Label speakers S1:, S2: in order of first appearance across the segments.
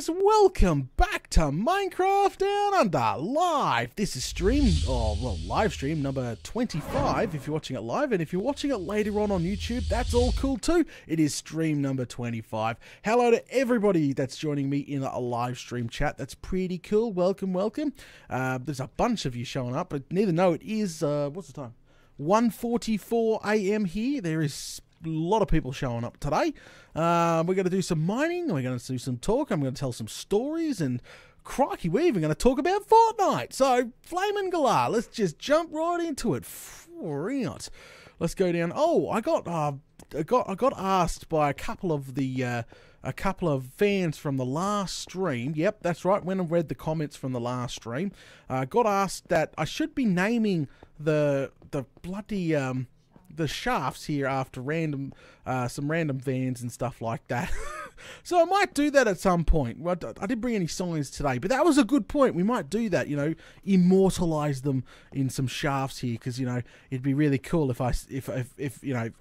S1: guys, welcome back to Minecraft Down Under Live. This is live stream number 25 if you're watching it live, and if you're watching it later on YouTube, that's all cool too. It is stream number 25. Hello to everybody that's joining me in a live stream chat. That's pretty cool. Welcome. There's a bunch of you showing up, but neither know it is, what's the time? 1:44 AM here. There is a lot of people showing up today. We're going to do some mining. We're going to do some talk. I'm going to tell some stories. And crikey, we're even going to talk about Fortnite. So, Flamin' Galah, let's just jump right into it. Let's go down. Oh, I got asked by a couple of fans from the last stream. Yep, that's right. When I read the comments from the last stream, got asked that I should be naming the bloody the shafts here after some random vans and stuff like that. So I might do that at some point. Well, I didn't bring any signs today, but that was a good point. We might do that, immortalize them in some shafts here, because it'd be really cool if I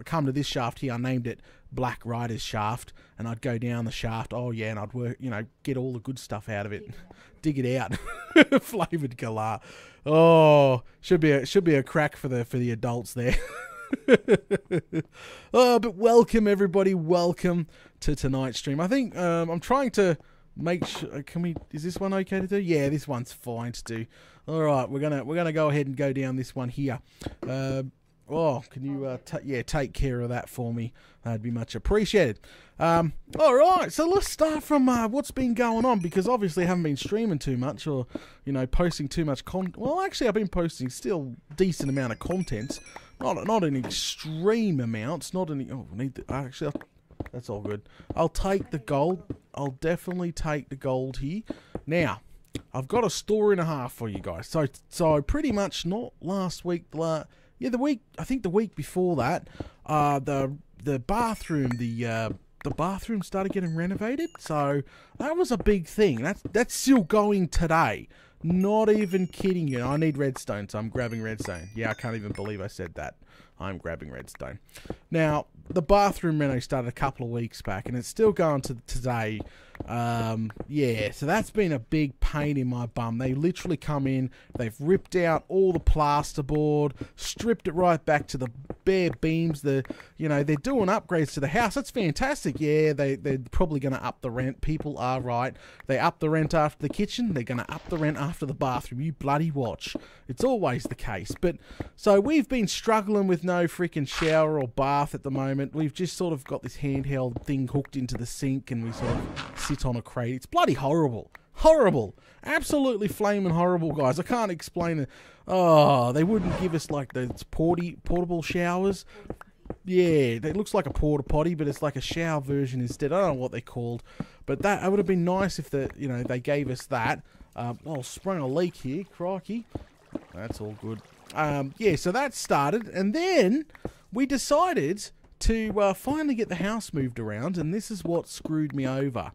S1: come to this shaft here, I named it Black Rider's Shaft, and I'd go down the shaft. Oh yeah, and I'd work, get all the good stuff out of it, dig it out. Flavored Galah. Oh, should be a crack for the adults there. Oh, but welcome everybody. Welcome to tonight's stream. I think I'm trying to make sure. Is this one okay to do? Yeah, this one's fine to do. All right, we're gonna go ahead and go down this one here. Oh, can you take care of that for me? That'd be much appreciated. All right, so let's start from what's been going on, because obviously I haven't been streaming too much, or posting too much content. Well, actually, I've been posting still decent amount of content, not in extreme amounts, not any. Oh, that's all good. I'll take the gold. I'll definitely take the gold here. Now, I've got a story and a half for you guys. So pretty much not last week. I think the week before that, the bathroom, the bathroom started getting renovated. So that was a big thing. That's still going today. Not even kidding you. I need redstone, so I'm grabbing redstone. Yeah, I can't even believe I said that. I'm grabbing redstone. Now, the bathroom reno started a couple of weeks back, and it's still going to today. Yeah, so that's been a big pain in my bum. They literally come in, they've ripped out all the plasterboard, stripped it right back to the bare beams. They're doing upgrades to the house. That's fantastic. Yeah, they're probably going to up the rent. People are right. They up the rent after the kitchen. They're going to up the rent after the bathroom. You bloody watch. It's always the case. But so we've been struggling with no freaking shower or bath at the moment. We've just sort of got this handheld thing hooked into the sink, and we sort of sit on a crate. It's bloody horrible. Horrible. Absolutely flaming horrible, guys. I can't explain it. Oh, they wouldn't give us like those portable showers. Yeah, it looks like a porta potty, but it's like a shower version instead. I don't know what they're called, but it would have been nice if they gave us that. Oh, sprung a leak here, crikey. That's all good. Yeah, so that started, and then we decided to finally get the house moved around, and this is what screwed me over.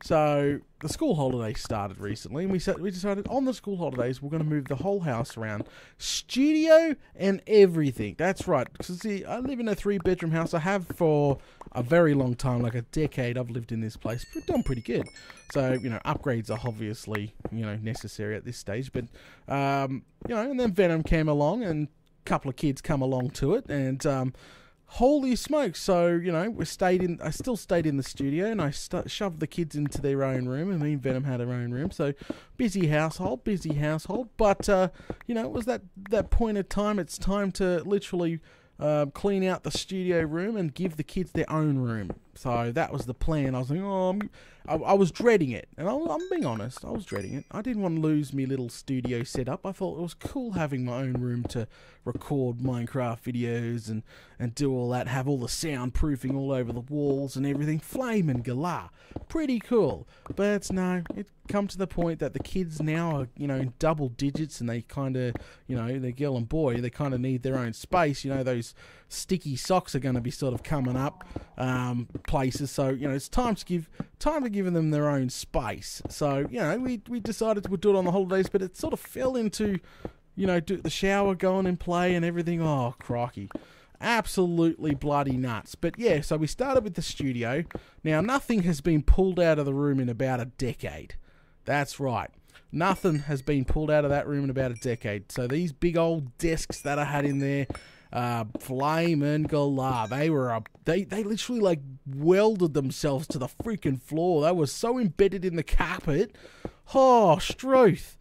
S1: So the school holidays started recently, and we decided on the school holidays we're going to move the whole house around, studio and everything. That's right. See, I live in a 3-bedroom house. I have for a very long time, like a decade. I've lived in this place. We've done pretty good. So upgrades are obviously necessary at this stage. But and then Venom came along, and a couple of kids come along to it, and holy smokes. So, I still stayed in the studio, and I shoved the kids into their own room, and me and Venom had our own room. So, busy household. But, it was that point of time. It's time to literally clean out the studio room and give the kids their own room. So, that was the plan. I was like, I was dreading it. And I'm being honest, I was dreading it. I didn't want to lose my little studio setup. I thought it was cool having my own room to record Minecraft videos and do all that, have all the soundproofing all over the walls and everything. Flamin' Galah. Pretty cool. But it come to the point that the kids now are, in double digits, and they kind of, they're girl and boy, they kind of need their own space. Those sticky socks are going to be sort of coming up places. So, it's time to give them their own space. So, we decided we'd do it on the holidays, but it sort of fell into, do the shower, going and play and everything. Oh, crikey. Absolutely bloody nuts. But yeah, so we started with the studio. Now, nothing has been pulled out of the room in about a decade. That's right. Nothing has been pulled out of that room in about a decade. So these big old desks that I had in there, flaming galah. They literally like welded themselves to the freaking floor. They were so embedded in the carpet. Oh, Struth.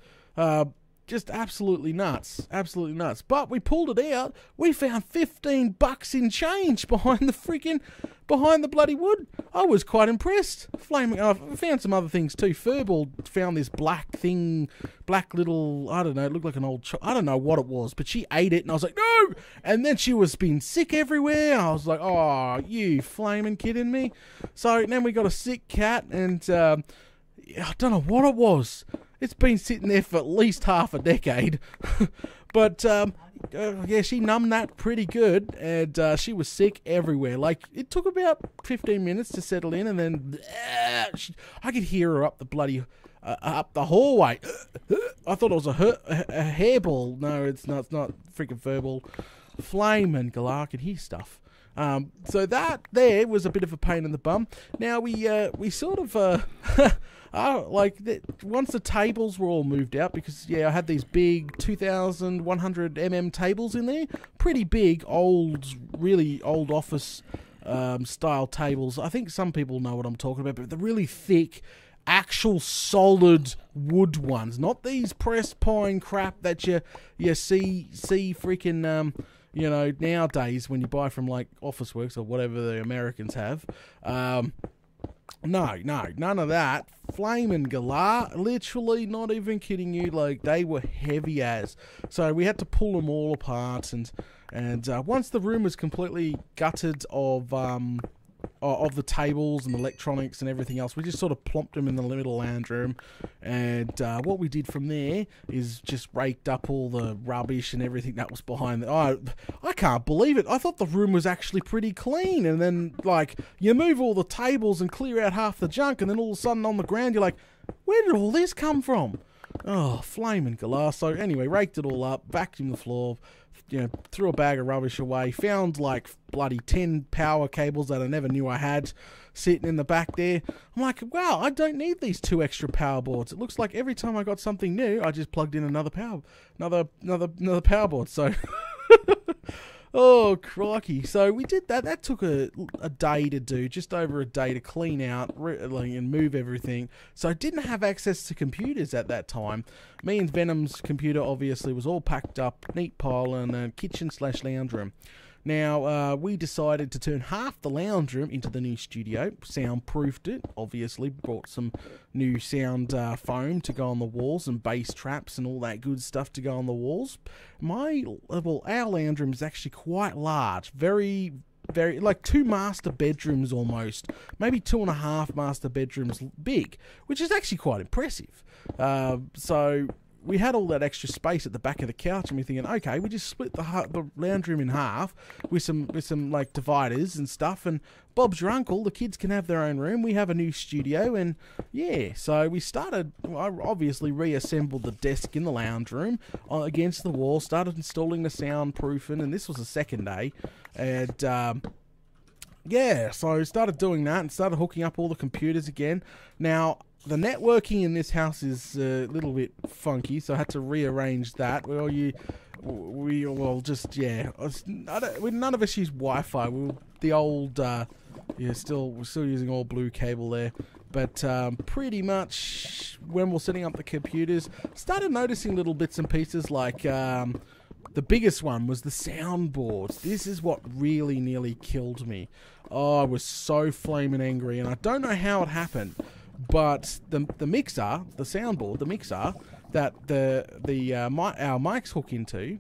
S1: Just absolutely nuts. Absolutely nuts. But we pulled it out. We found $15 in change behind the bloody wood. I was quite impressed. I found some other things too. Furball found this black little, I don't know, it looked like an old, I don't know what it was, but she ate it and I was like, no! And then she was being sick everywhere. I was like, oh, you flaming kidding me? So then we got a sick cat and, I don't know what it was. It's been sitting there for at least half a decade. But, yeah, she numbed that pretty good. And she was sick everywhere. Like, it took about 15 minutes to settle in. And then I could hear her up the bloody... up the hallway. I thought it was a hairball. No, it's not. It's not freaking furball. Flame and galah. I could hear stuff. So that there was a bit of a pain in the bum. Now we sort of once the tables were all moved out, because I had these big 2,100 tables in there, pretty big, really old office style tables. I think some people know what I'm talking about, but they're really thick, actual solid wood ones, not these pressed pine crap that you see freaking nowadays when you buy from like Officeworks or whatever the Americans have. No, none of that. Flame and galah, literally, not even kidding you, like they were heavy as. So we had to pull them all apart, and once the room was completely gutted of the tables and electronics and everything else, we just sort of plonked them in the middle lounge room. And what we did from there is just raked up all the rubbish and everything that was behind I can't believe it. I thought the room was actually pretty clean, and then like you move all the tables and clear out half the junk, and then all of a sudden on the ground you're like, where did all this come from? Oh, flaming galah. So anyway, raked it all up, vacuumed the floor, threw a bag of rubbish away, found like bloody 10 power cables that I never knew I had sitting in the back there. I'm like, wow, I don't need these 2 extra power boards. It looks like every time I got something new, I just plugged in another power board. So, oh, crikey. So we did that. That took a day to do, just over a day to clean out and move everything. So I didn't have access to computers at that time. Me and Venom's computer obviously was all packed up, neat pile in a kitchen/lounge room. Now, we decided to turn half the lounge room into the new studio, soundproofed it, obviously, brought some new sound foam to go on the walls and bass traps and all that good stuff to go on the walls. Our lounge room is actually quite large, very, like 2 master bedrooms almost, maybe 2.5 master bedrooms big, which is actually quite impressive. So we had all that extra space at the back of the couch, and we're thinking, okay, we just split the lounge room in half with some like dividers and stuff, and Bob's your uncle, the kids can have their own room, we have a new studio, and yeah, so we started, I obviously reassembled the desk in the lounge room against the wall, started installing the soundproofing, and this was the second day, and yeah, so I started doing that and started hooking up all the computers again. Now, the networking in this house is a little bit funky, so I had to rearrange that. None of us use Wi-Fi. We're still using all blue cable there. But pretty much when we're setting up the computers, started noticing little bits and pieces like the biggest one was the soundboards. This is what really nearly killed me. Oh, I was so flaming angry, and I don't know how it happened. But the mixer, the soundboard, the mixer that our mics hook into,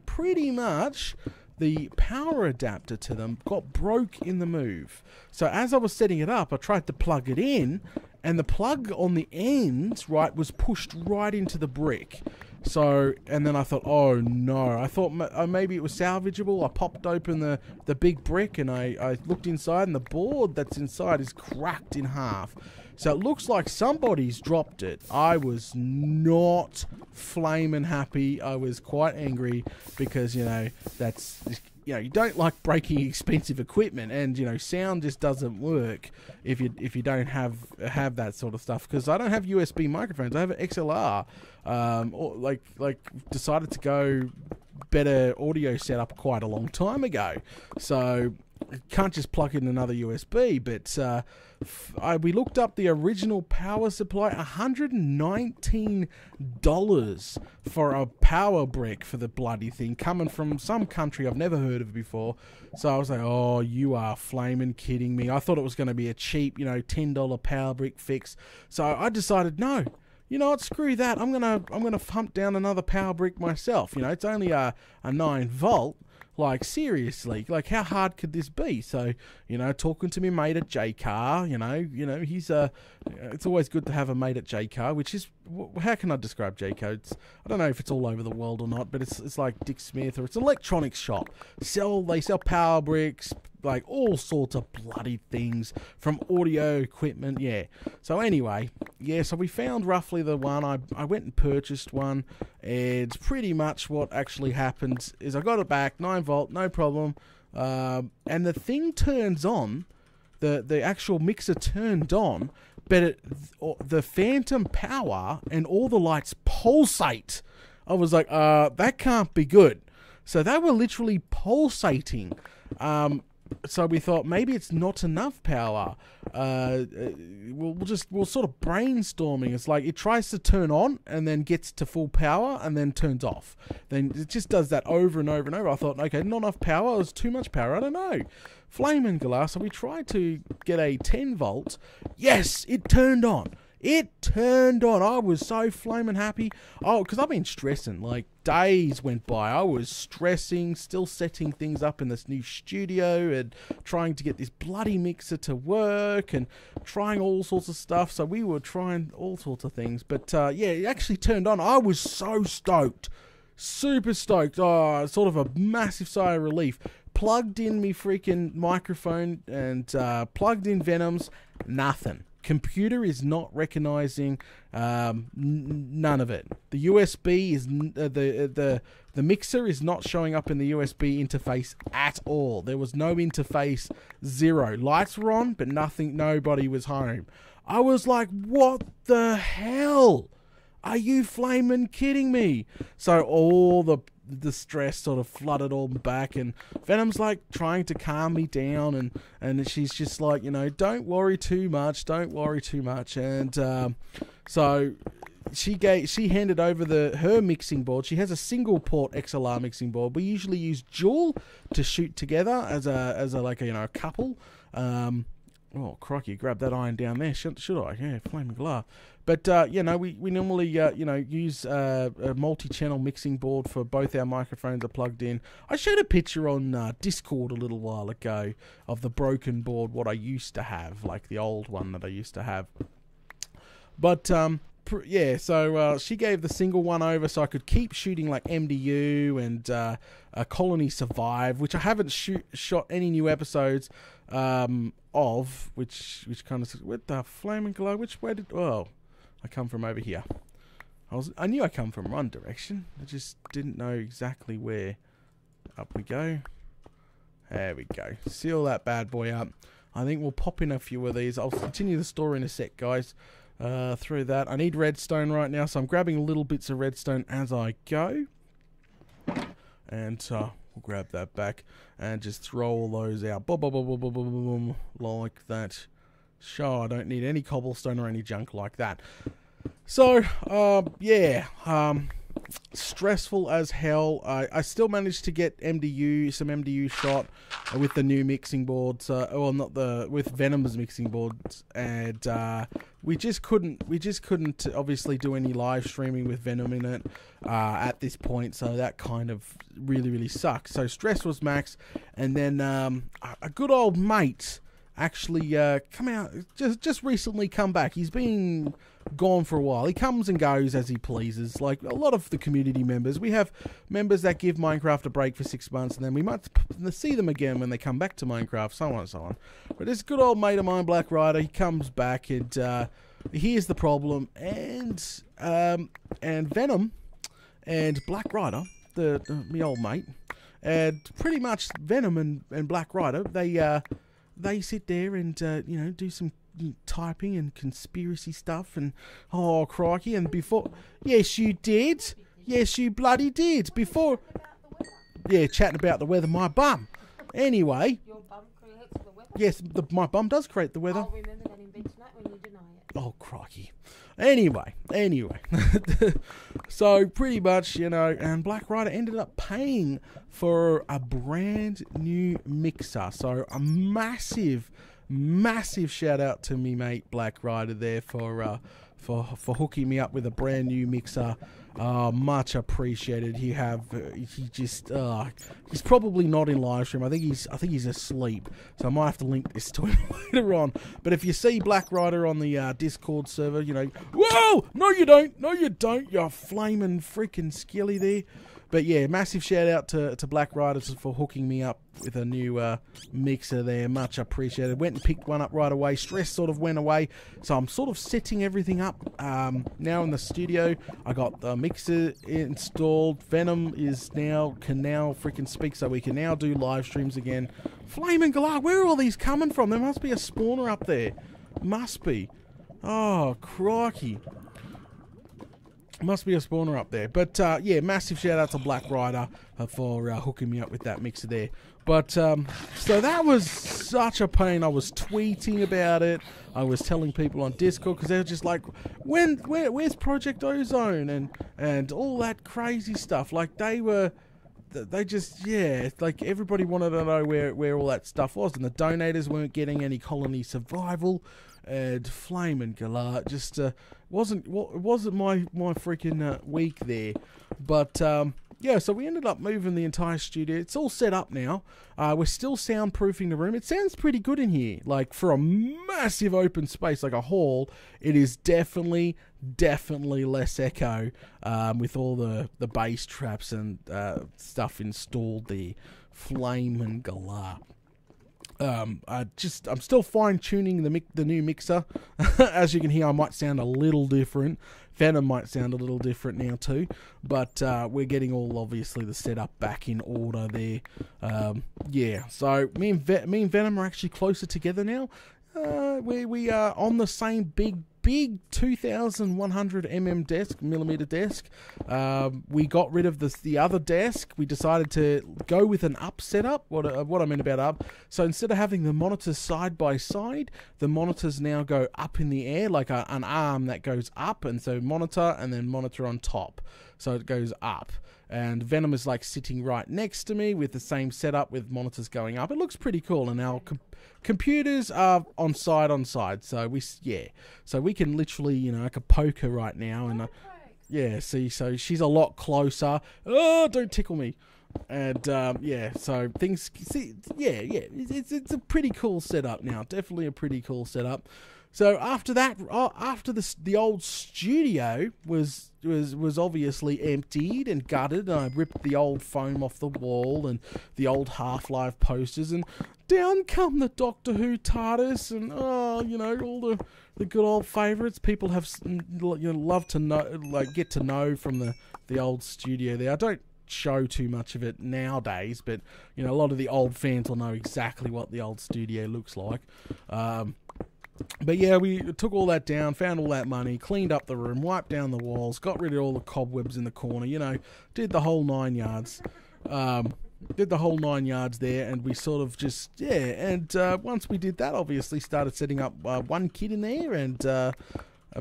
S1: pretty much the power adapter to them got broke in the move. So as I was setting it up, I tried to plug it in, and the plug on the end, right, was pushed right into the brick. So, and then I thought, oh no, I thought maybe it was salvageable. I popped open the big brick, and I looked inside, and the board that's inside is cracked in half. So it looks like somebody's dropped it. I was not flaming happy. I was quite angry because, you don't like breaking expensive equipment, and sound just doesn't work if you don't have that sort of stuff. Because I don't have USB microphones, I have an XLR. Or like decided to go better audio setup quite a long time ago, so can't just plug in another USB. But we looked up the original power supply, $119 for a power brick for the bloody thing, coming from some country I've never heard of before. So I was like, oh, you are flaming kidding me. I thought it was going to be a cheap, $10 power brick fix. So I decided, no, you know what, screw that. I'm gonna hunt down another power brick myself. It's only a 9-volt. Like, seriously, like, how hard could this be? So, talking to my mate at J-Car, he's it's always good to have a mate at J-Car, which is, how can I describe J-Car? I don't know if it's all over the world or not, but it's like Dick Smith, or it's an electronics shop. They sell power bricks, like all sorts of bloody things, from audio equipment, yeah. So anyway, so we found roughly the one. I went and purchased one, and pretty much what actually happened is I got it back, 9-volt, no problem, and the thing turns on, the actual mixer turned on, but the phantom power and all the lights pulsate. I was like, that can't be good. So they were literally pulsating. So we thought maybe it's not enough power. We'll sort of brainstorming. It's like it tries to turn on and then gets to full power and then turns off. Then it just does that over and over and over. I thought, okay, not enough power. It was too much power. I don't know. Flaming glass. So we tried to get a 10-volt. Yes, it turned on. It turned on. I was so flaming happy. Oh, because I've been stressing. Like, days went by. I was stressing, still setting things up in this new studio and trying to get this bloody mixer to work and trying all sorts of stuff. So we were trying all sorts of things. But, it actually turned on. I was so stoked. Super stoked. Oh, sort of a massive sigh of relief. Plugged in me freaking microphone and plugged in Venom's. Nothing. Computer is not recognizing none of it. The USB is the mixer is not showing up in the USB interface at all. There was no interface, zero. Lights were on, but nothing. Nobody was home. I was like, what the hell? Are you flaming kidding me? So all the stress sort of flooded all back, and Venom's like trying to calm me down, and she's just like, don't worry too much, and so she handed over her mixing board. She has a single port XLR mixing board. We usually use dual to shoot together as a couple. Oh, crikey, grab that iron down there. Should I? Yeah, flaming glass. But, we normally, use a multi-channel mixing board for both our microphones are plugged in. I showed a picture on Discord a little while ago of the broken board, what I used to have, like the old one that I used to have. But, so she gave the single one over so I could keep shooting like MDU and Colony Survive, which I haven't shot any new episodes of, which kind of, what the flaming glow, which way did, I come from over here. I knew I come from one direction, I just didn't know exactly where. Up we go. There we go. Seal that bad boy up. I think we'll pop in a few of these. I'll continue the story in a sec, guys. Through that, I need redstone right now, so I'm grabbing little bits of redstone as I go. And we'll grab that back and just throw all those out. Boom, boom, boom, boom, boom, boom, boom, like that. Sure, I don't need any cobblestone or any junk like that. So, stressful as hell. I still managed to get some MDU shot with the new mixing boards. With Venom's mixing boards, and we just couldn't obviously do any live streaming with Venom in it at this point. So that kind of really sucks. So stress was max, and then a good old mate actually just recently come back. He's been gone for a while. He comes and goes as he pleases, like a lot of the community members. We have members that give Minecraft a break for 6 months, and then we might see them again when they come back to Minecraft, so on and so on. But this good old mate of mine, Black Rider, he comes back, and here's the problem, and Venom and Black Rider, me old mate, And pretty much Venom and Black Rider, they sit there and do some typing and conspiracy stuff and oh crikey, and before yes you did, yes you bloody did, before chatting about the weather, my bum. Anyway, your bum creates the weather. Yes, my bum does create the weather.
S2: I'll remember that in bed tonight when you deny it.
S1: Oh crikey. Anyway. So pretty much, and Black Rider ended up paying for a brand new mixer. So a massive shout out to me mate Black Rider there for hooking me up with a brand new mixer. Much appreciated. He's probably not in live stream. I think he's asleep, so I might have to link this to him later on. But if you see Black Rider on the Discord server, whoa, no you don't, you flaming freaking skilly there. But yeah, massive shout out to Black Rider for hooking me up with a new mixer there. Much appreciated. Went and picked one up right away. Stress sort of went away. So I'm sort of setting everything up now in the studio. I got the mixer installed. Venom can now freaking speak, so we can now do live streams again. Flaming Galar, where are all these coming from? There must be a spawner up there. Must be. Oh, crikey. Must be a spawner up there. But, yeah, massive shout out to Black Rider for hooking me up with that mixer there. But, so that was such a pain. I was tweeting about it. I was telling people on Discord because they were just like, where's Project Ozone? And all that crazy stuff. Like, they just, yeah, like everybody wanted to know where all that stuff was. And the donators weren't getting any colony survival. And Flame and Galar just wasn't my freaking week there. But yeah, so we ended up moving the entire studio. It's all set up now. We're still soundproofing the room. It sounds pretty good in here. Like for a massive open space like a hall, it is definitely less echo with all the bass traps and stuff installed there. Flame and Galar. I'm still fine tuning the new mixer. As you can hear, I might sound a little different. Venom might sound a little different now too, but we're getting all obviously the setup back in order there. Yeah, so me and Venom are actually closer together now. We are on the same big 2100 millimeter desk. We got rid of the other desk. We decided to go with an up setup. What I mean about up. So instead of having the monitors side by side, the monitors now go up in the air like an arm that goes up, and so monitor and then monitor on top. So it goes up. And Venom is like sitting right next to me with the same setup with monitors going up. It looks pretty cool, and our computers are on side. So we can literally, I could poke her right now, and yeah, see, so she's a lot closer. Oh, don't tickle me. And yeah, so things, see, yeah, it's a pretty cool setup now. Definitely a pretty cool setup. So after that, after the old studio was obviously emptied and gutted, and I ripped the old foam off the wall and the old Half-Life posters, and down come the Doctor Who TARDIS, and all the good old favourites people have love to know, like get to know from the old studio there. I don't show too much of it nowadays, but a lot of the old fans will know exactly what the old studio looks like. But yeah, we took all that down, found all that money, cleaned up the room, wiped down the walls, got rid of all the cobwebs in the corner, did the whole 9 yards. Did the whole 9 yards there, and we sort of just, and once we did that, obviously started setting up one kid in there, and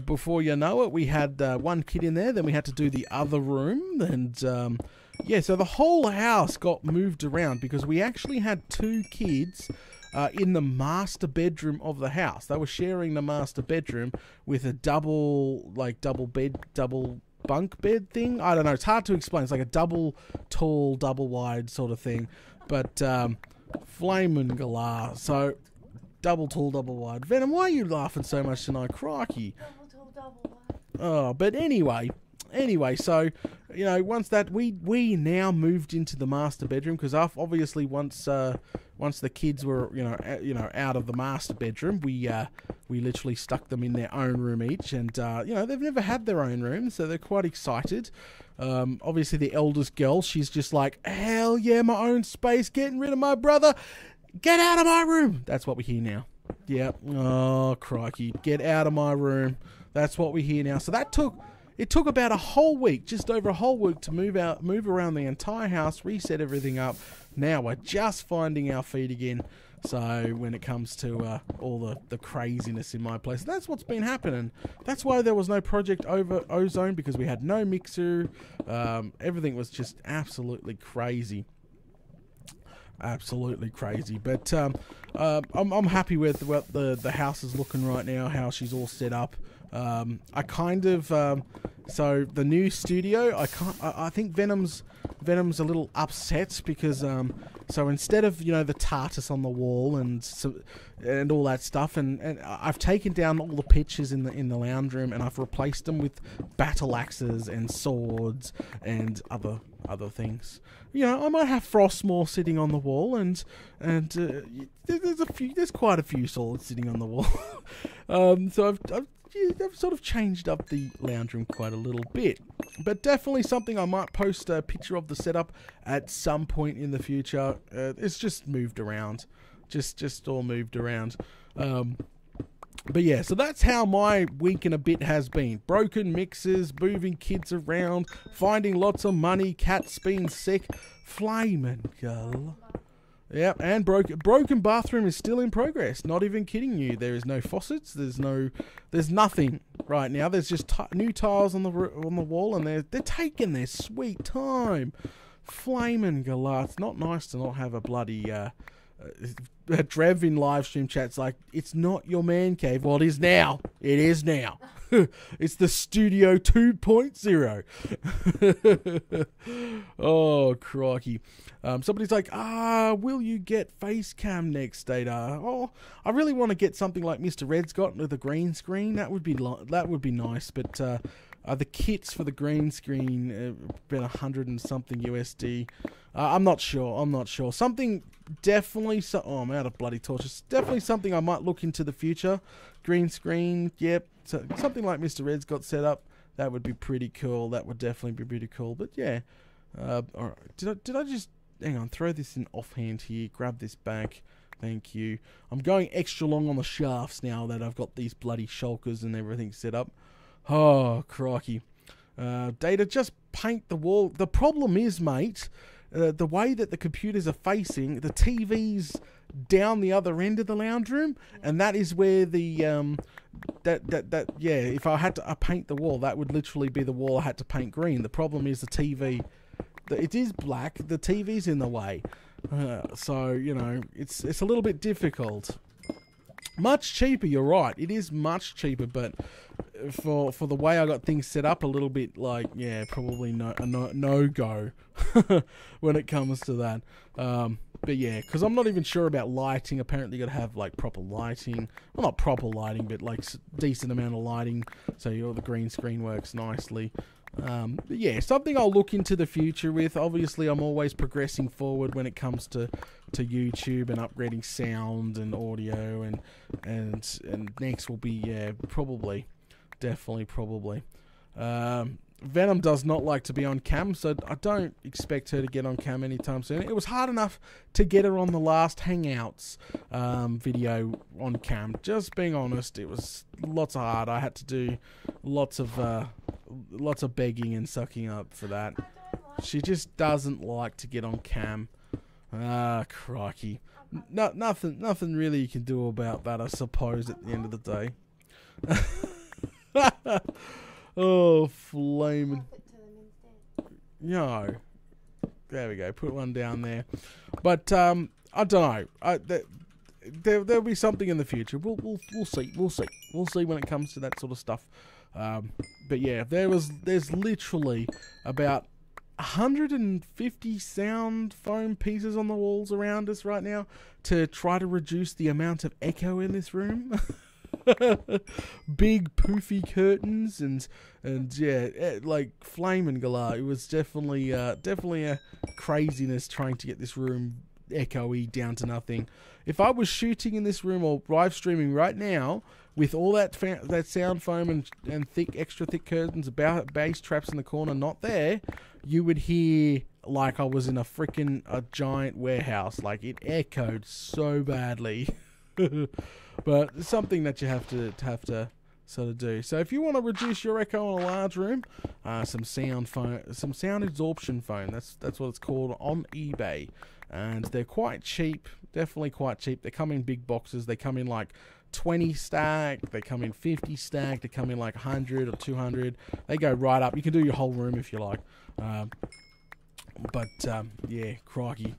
S1: before you know it, we had one kid in there, then we had to do the other room, and so the whole house got moved around because we actually had 2 kids in the master bedroom of the house. They were sharing the master bedroom with a double bunk bed thing. I don't know. It's hard to explain. It's like a double tall, double wide sort of thing. But Flame and Galar. So double tall, double wide. Venom, why are you laughing so much tonight? Crikey.
S2: Double tall, double wide.
S1: Oh, but anyway, so once that we now moved into the master bedroom because obviously once the kids were out of the master bedroom, we literally stuck them in their own room each, and they've never had their own room, so they're quite excited. Obviously the eldest girl, she's just like, hell yeah, my own space, getting rid of my brother, get out of my room. That's what we hear now. Yep. Oh crikey, get out of my room. That's what we hear now. So it took about a whole week, just over a whole week, to move around the entire house, reset everything up. Now we're just finding our feet again. So when it comes to all the craziness in my place, that's what's been happening. That's why there was no Project Ozone, because we had no mixer. Everything was just absolutely crazy. Absolutely crazy. But I'm happy with what the house is looking right now, how she's all set up. I kind of so the new studio, I think Venom's a little upset because so instead of the TARDIS on the wall and all that stuff, and I've taken down all the pictures in the lounge room, and I've replaced them with battle axes and swords and other things. I might have Frostmore sitting on the wall, and there's quite a few swords sitting on the wall. So I've sort of changed up the lounge room quite a little bit, but definitely something I might post a picture of the setup at some point in the future. It's just moved around, just all moved around. But yeah, so that's how my week and a bit has been. Broken mixers, moving kids around, finding lots of money, cats being sick, flaming girl. Yep, and broken bathroom is still in progress. Not even kidding you. There is no faucets. There's nothing right now. There's just new tiles on the wall, and they're taking their sweet time. Flaming galah. It's not nice to not have a bloody Drev in live stream chat's like, it's not your man cave. Well, it is now. It is now. It's the Studio 2.0. Oh, crikey. Somebody's like, will you get face cam next, Data? Oh, I really want to get something like Mr. Red's got with a green screen. That would be nice, but the kits for the green screen been 100 and something USD. I'm not sure. Something definitely. Oh, I'm out of bloody torches. Definitely something I might look into the future. Green screen. Yep. So something like Mr. Red's got set up. That would be pretty cool. That would definitely be pretty cool. But yeah. All right. Did I just hang on? Throw this in offhand here. Grab this back. Thank you. I'm going extra long on the shafts now that I've got these bloody shulkers and everything set up. Oh, crikey. Data, just paint the wall. The problem is, mate, the way that the computers are facing, the TV's down the other end of the lounge room, and that is where the, if I had to paint the wall, that would literally be the wall I had to paint green. The problem is the TV, it is black, the TV's in the way. So, it's a little bit difficult. Much cheaper, you're right. It is much cheaper, but for the way I got things set up, a little bit like, yeah, probably no go when it comes to that. But yeah, because I'm not even sure about lighting. Apparently you got to have like proper lighting. Well, not proper lighting, but like decent amount of lighting, so the green screen works nicely. But yeah, something I'll look into the future with. Obviously, I'm always progressing forward when it comes to YouTube and upgrading sound and audio, and next will be definitely. Venom does not like to be on cam, so I don't expect her to get on cam anytime soon. It was hard enough to get her on the last Hangouts video on cam. Just being honest, it was lots of hard. I had to do lots of begging and sucking up for that. She just doesn't like to get on cam. Crikey. Nothing really you can do about that, I suppose, at the end of the day. Oh, flaming. No. There we go. Put one down there. But I don't know. There'll be something in the future. We'll see. We'll see when it comes to that sort of stuff. But yeah, there's literally about 150 sound foam pieces on the walls around us right now to try to reduce the amount of echo in this room. Big poofy curtains and yeah, like flame and galah. It was definitely a craziness trying to get this room echoey down to nothing. If I was shooting in this room or live streaming right now with all that sound foam and extra thick curtains, about bass traps in the corner not there, you would hear like I was in a giant warehouse. Like, it echoed so badly. But it's something that you have to sort of do. So if you want to reduce your echo in a large room, some sound absorption foam. That's what it's called on eBay, and they're quite cheap. Definitely quite cheap. They come in big boxes. They come in like 20 stack. They come in 50 stack. They come in like 100 or 200. They go right up. You can do your whole room if you like. Yeah, crikey.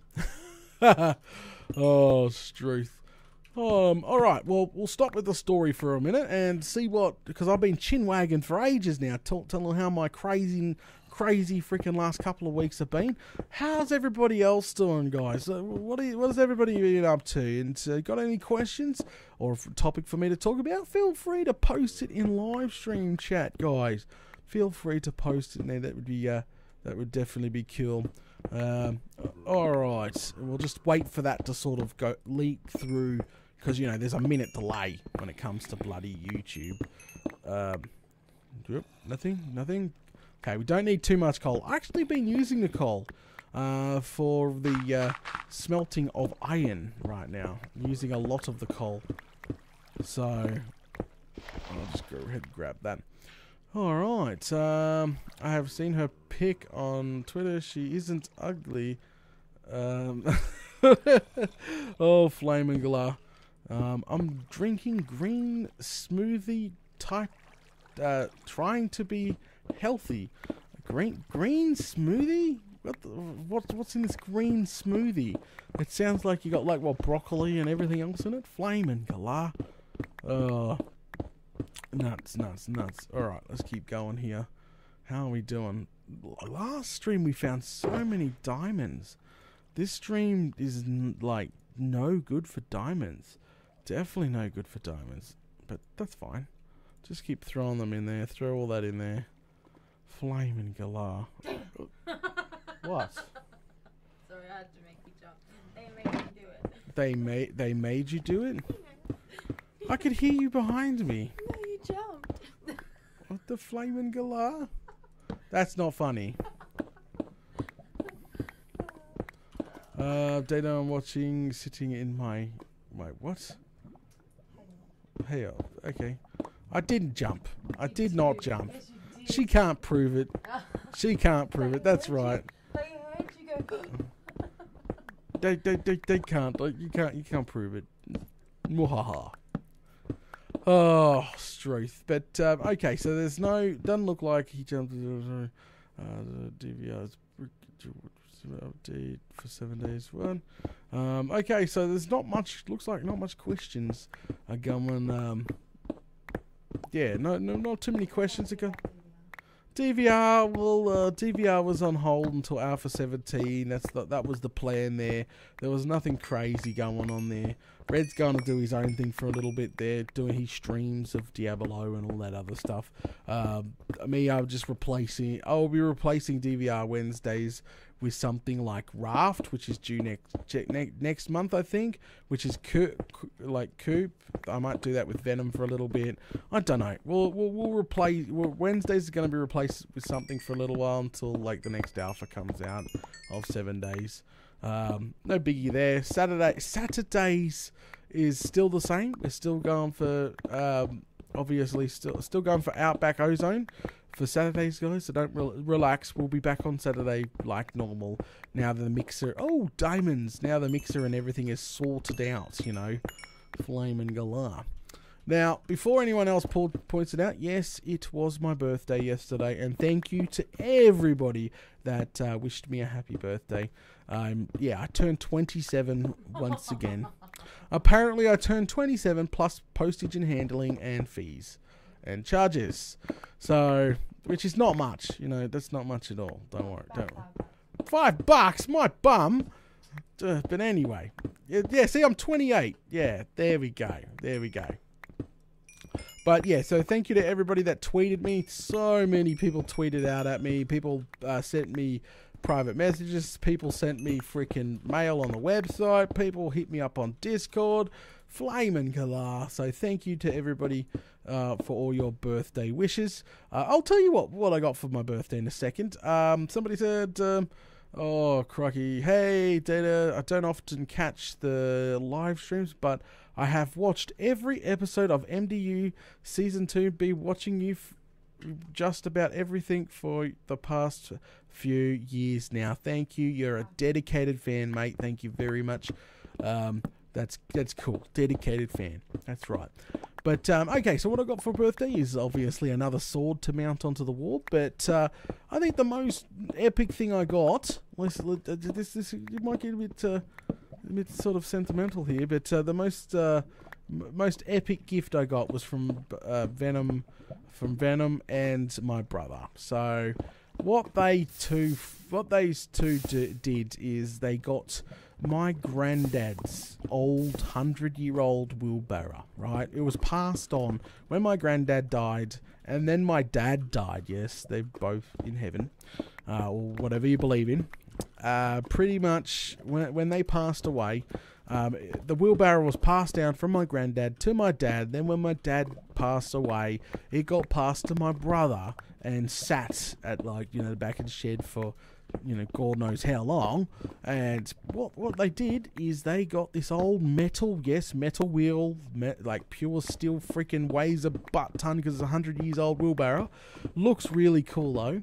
S1: Oh, Struth. All right, well, we'll stop with the story for a minute and see because I've been chin-wagging for ages now, telling how my crazy freaking last couple of weeks have been. How's everybody else doing, guys? What has everybody been up to? And got any questions or a topic for me to talk about? Feel free to post it in live stream chat, guys. Feel free to post it in there. That would definitely be cool. All right, we'll just wait for that to sort of leak through, because there's a minute delay when it comes to bloody YouTube. Yep, nothing. Okay, we don't need too much coal. I've actually been using the coal for the smelting of iron right now. I'm using a lot of the coal, so I'll just go ahead and grab that. Alright, I have seen her pic on Twitter. She isn't ugly. Oh, Flaming Galah. I'm drinking green smoothie type, trying to be healthy. Green smoothie? What's in this green smoothie? It sounds like you got like broccoli and everything else in it. Flaming Galah. Nuts. Alright, let's keep going here. How are we doing? Last stream we found so many diamonds. This stream is like no good for diamonds. Definitely no good for diamonds. But that's fine. Just keep throwing them in there. Throw all that in there. Flaming Galah. What?
S2: Sorry, I had to make you jump. They made me do it.
S1: They made you do it? I could hear you behind me.
S2: No, you jumped.
S1: What the Flaming Galah? That's not funny. Data I'm watching, sitting in my what? Hey, okay. I didn't jump. I did not jump.
S2: Yes, you did.
S1: She can't prove it. She can't prove it. That's right.
S2: They heard you go.
S1: They can't. Like, you can't prove it. Mwahaha. Oh, Struth. But okay, so there's doesn't look like he jumped. DVR's update for 7 days. Okay, so there's not much. Looks like not much questions are going. Yeah, not too many questions ago. DVR, well, DVR was on hold until Alpha 17. That was the plan there. There was nothing crazy going on there. Red's going to do his own thing for a little bit there, doing his streams of Diablo and all that other stuff. I'll be replacing DVR Wednesdays with something like Raft, which is due next month, I think, which is Coop. I might do that with Venom for a little bit. I don't know. We'll replace. Wednesdays are going to be replaced with something for a little while until like the next alpha comes out of 7 days. No biggie there. Saturdays is still the same. We're still going for obviously still going for Outback Ozone for Saturdays, guys. So don't relax. We'll be back on Saturday like normal. Now the mixer. Oh, diamonds! Now the mixer and everything is sorted out. Flaming Galah. Now, before anyone else points it out, yes, it was my birthday yesterday, and thank you to everybody that wished me a happy birthday. Yeah, I turned 27 once again. Apparently, I turned 27 plus postage and handling and fees and charges. So, which is not much, that's not much at all. Don't worry. $5, my bum. But anyway, yeah. See, I'm 28. Yeah, there we go. But yeah, so thank you to everybody that tweeted me. So many people tweeted out at me. People sent me private messages. People sent me freaking mail on the website. People hit me up on Discord. Flamin' galah. So thank you to everybody for all your birthday wishes. I'll tell you what I got for my birthday in a second. Somebody said, oh, crikey. Hey, Data, I don't often catch the live streams, but I have watched every episode of MDU Season 2. Be watching you just about everything for the past few years now. Thank you. You're a dedicated fan, mate. Thank you very much. That's cool. Dedicated fan. That's right. But, okay, so what I got for birthday is obviously another sword to mount onto the wall. But I think the most epic thing I got, this it might get a bit sort of sentimental here, but the most epic gift I got was from Venom and my brother. So what these two did is they got my granddad's old 100-year-old wheelbarrow, right? It was passed on when my granddad died, and then my dad died. Yes, they're both in heaven, or whatever you believe in. Pretty much when they passed away, the wheelbarrow was passed down from my granddad to my dad. Then when my dad passed away, it got passed to my brother and sat at, like, the back of the shed for, God knows how long. And what they did is they got this old metal wheel, like pure steel, freaking weighs a butt ton because it's a 100 years old wheelbarrow. Looks really cool though.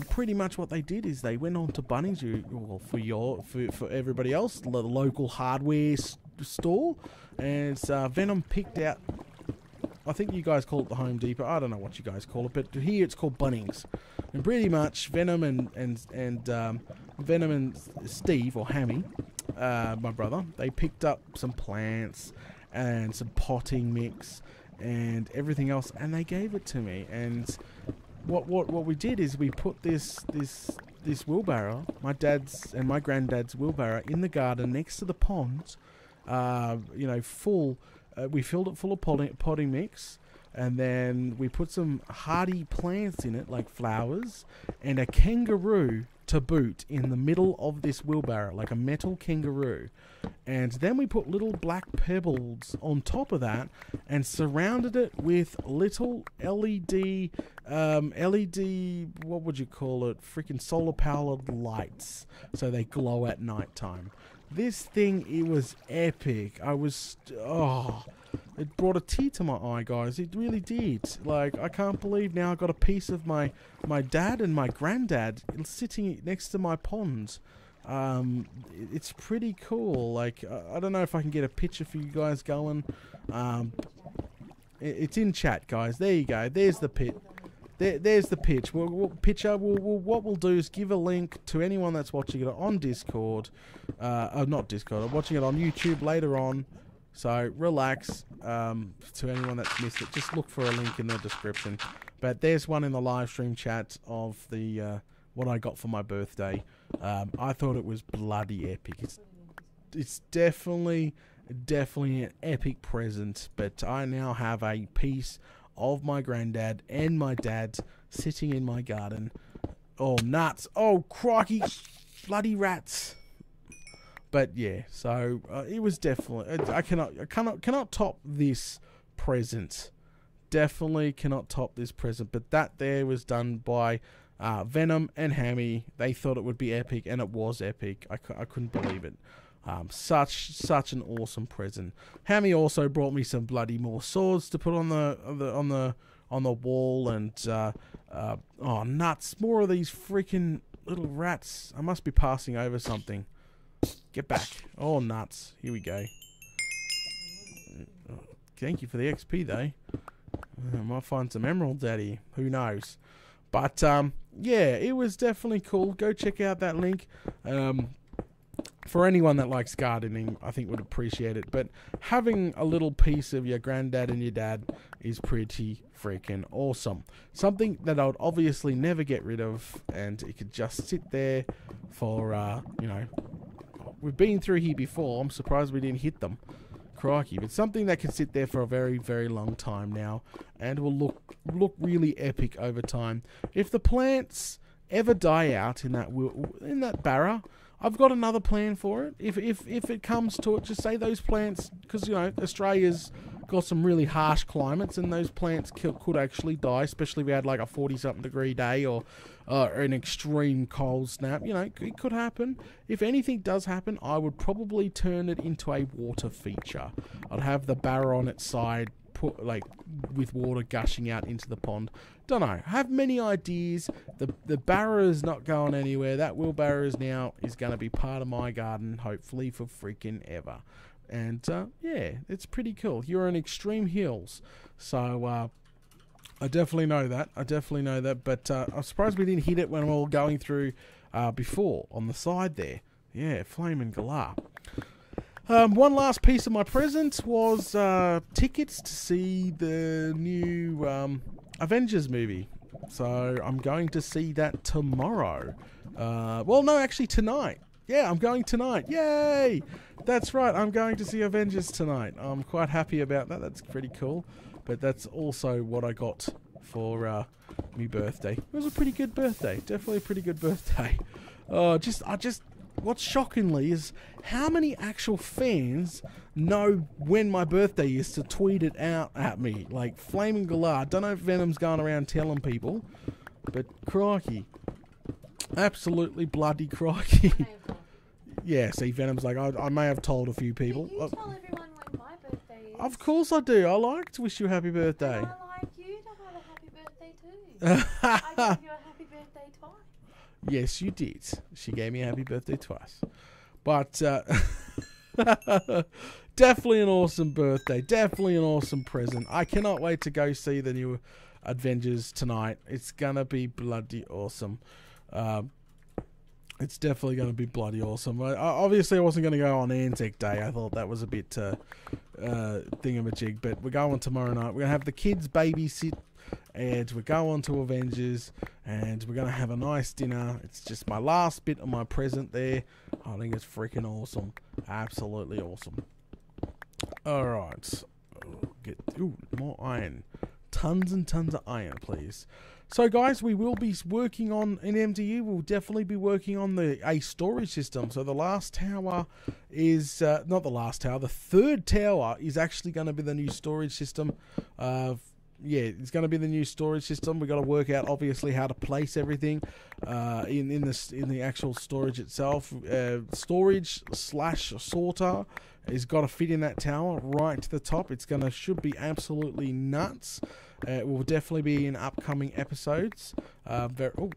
S1: Pretty much what they did is they went on to Bunnings, for everybody else, the local hardware store, and Venom picked out. I think you guys call it the Home Depot. I don't know what you guys call it, but here it's called Bunnings. And pretty much Venom and Steve, or Hammy, my brother, they picked up some plants and some potting mix and everything else, and they gave it to me. And what we did is we put this wheelbarrow, my dad's and my granddad's wheelbarrow, in the garden next to the pond. Full. We filled it full of potting mix, and then we put some hardy plants in it, like flowers, and a kangaroo to boot in the middle of this wheelbarrow, like a metal kangaroo. And then we put little black pebbles on top of that and surrounded it with little LED, what would you call it? Freaking solar powered lights, so they glow at night time. This thing, it was epic. It brought a tear to my eye, guys. It really did. Like, I can't believe now I got a piece of my dad and my granddad sitting next to my pond. It's pretty cool. Like, I don't know if I can get a picture for you guys going. It's in chat, guys. There you go. There's the pit. There's the pitch. What we'll do is give a link to anyone that's watching it on Discord. Not Discord. I'm watching it on YouTube later on. So relax. To anyone that's missed it, just look for a link in the description. But there's one in the live stream chat of the what I got for my birthday. I thought it was bloody epic. It's definitely an epic present. But I now have a piece of my granddad and my dad sitting in my garden. Oh, nuts. Oh, crikey. Bloody rats. But yeah, so it was definitely, I cannot top this present. Definitely cannot top this present. But that there was done by Venom and Hammy. They thought it would be epic, and it was epic. I couldn't believe it. Such an awesome present. Hammy also brought me some bloody more swords to put on the wall, and oh, nuts! More of these freaking little rats. I must be passing over something. Get back! Oh, nuts! Here we go. Thank you for the XP though. I might find some emeralds out here. Who knows? But yeah, it was definitely cool. Go check out that link. For anyone that likes gardening, I think would appreciate it. But having a little piece of your granddad and your dad is pretty freaking awesome. Something that I would obviously never get rid of, and it could just sit there for, we've been through here before. I'm surprised we didn't hit them, crikey. But something that can sit there for a very, very long time now and will look really epic over time. If the plants ever die out in that barra, I've got another plan for it. If it comes to it, just say those plants, because, you know, Australia's got some really harsh climates, and those plants could actually die, especially if we had like a 40-something degree day or an extreme cold snap. You know, it could happen. If anything does happen, I would probably turn it into a water feature. I'd have the barra on its side, with water gushing out into the pond. Don't know. I have many ideas. The barra is not going anywhere. That wheelbarrow is going to be part of my garden, hopefully for freaking ever. And yeah, it's pretty cool. You're in extreme hills, so I definitely know that. But I'm surprised we didn't hit it when we were going through before on the side there. Yeah, flaming galah. One last piece of my present was tickets to see the new Avengers movie. So I'm going to see that tomorrow. Well, no, actually tonight. Yeah, I'm going tonight. Yay! That's right, I'm going to see Avengers tonight. I'm quite happy about that. That's pretty cool. But that's also what I got for my birthday. It was a pretty good birthday. Definitely a pretty good birthday. What's shockingly is how many actual fans know when my birthday is to tweet it out at me. Like, flaming galah. I don't know if Venom's going around telling people, but crikey. Absolutely bloody crikey. Yeah, see, Venom's like, I may have told a few people.
S2: But you tell everyone when my birthday is.
S1: Of course I do. I like to wish you a happy birthday.
S2: And I like you to have a happy birthday too. I gave you a happy birthday twice.
S1: Yes, you did. She gave me a happy birthday twice. But definitely an awesome birthday. Definitely an awesome present. I cannot wait to go see the new Avengers tonight. It's going to be bloody awesome. It's definitely going to be bloody awesome. Obviously, I wasn't going to go on Anzac Day. I thought that was a bit thingamajig. But we're going tomorrow night. We're going to have the kids babysit. And we're going to Avengers. And we're going to have a nice dinner. It's just my last bit of my present there. I think it's freaking awesome. Absolutely awesome. Alright. Get more iron. Tons and tons of iron, please. So, guys, we will be working on, in MDU, we'll definitely be working on a storage system. So the last tower is, not the last tower, the third tower is actually going to be the new storage system. Yeah, it's going to be the new storage system. We've got to work out, obviously, how to place everything in the actual storage itself. Storage / sorter has got to fit in that tower right to the top. Should be absolutely nuts. It will definitely be in upcoming episodes.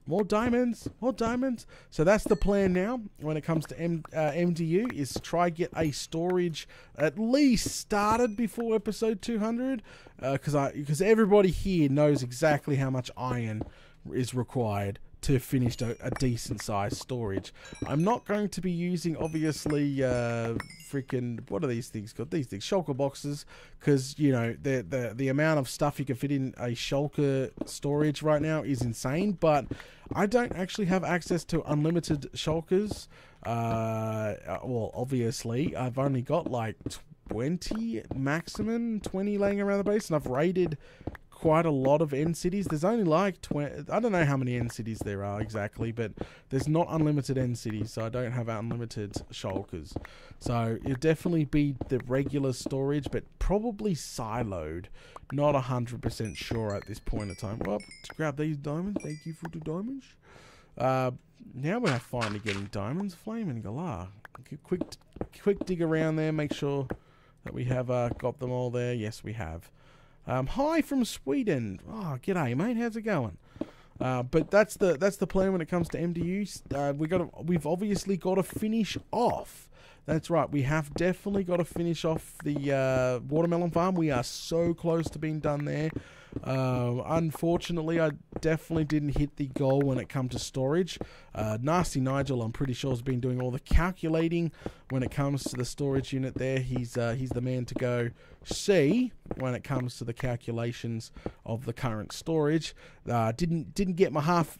S1: More diamonds, more diamonds. So that's the plan now when it comes to MDU, is to try get a storage at least started before episode 200, because everybody here knows exactly how much iron is required to finish a decent sized storage. I'm not going to be using, obviously, freaking, what are these things called? These things, shulker boxes, because, you know, the amount of stuff you can fit in a shulker storage right now is insane, but I don't actually have access to unlimited shulkers. Well, obviously, I've only got like 20 maximum, 20 laying around the base, and I've raided quite a lot of end cities. There's only like 20, I don't know how many end cities there are exactly, but there's not unlimited end cities, so I don't have unlimited shulkers. So it'll definitely be the regular storage, but probably siloed. Not 100% sure at this point in time. Well, to grab these diamonds. Thank you for the diamonds. Now we're finally getting diamonds. Flaming galah. Quick dig around there. Make sure that we have got them all there. Yes, we have. Hi from Sweden. Oh, g'day, mate. How's it going? But that's the plan when it comes to MDU. We've obviously got to finish off. That's right. We have definitely got to finish off the watermelon farm. We are so close to being done there. Unfortunately, I definitely didn't hit the goal when it comes to storage. Nasty Nigel, I'm pretty sure, has been doing all the calculating when it comes to the storage unit there. He's the man to go see when it comes to the calculations of the current storage. Didn't get me half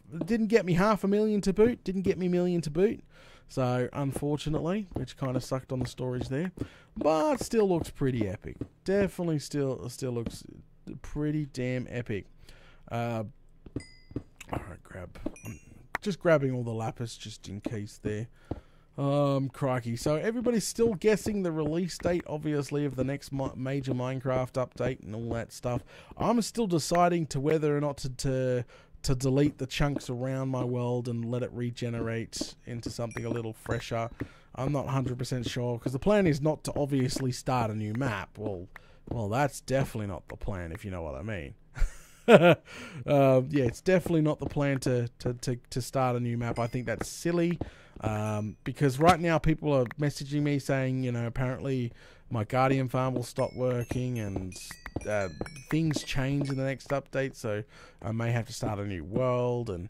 S1: a million to boot. Didn't get me million to boot. So, unfortunately, which kind of sucked on the storage there. But still looks pretty epic. Definitely still looks pretty damn epic. Alright, just grabbing all the lapis just in case there. Crikey. So everybody's still guessing the release date, obviously, of the next major Minecraft update and all that stuff. I'm still deciding to whether or not to delete the chunks around my world and let it regenerate into something a little fresher. I'm not 100% sure, because the plan is not to obviously start a new map. Well, that's definitely not the plan, if you know what I mean. Yeah, it's definitely not the plan to start a new map. I think that's silly, because right now people are messaging me saying, you know, apparently my Guardian farm will stop working and things change in the next update, so I may have to start a new world. And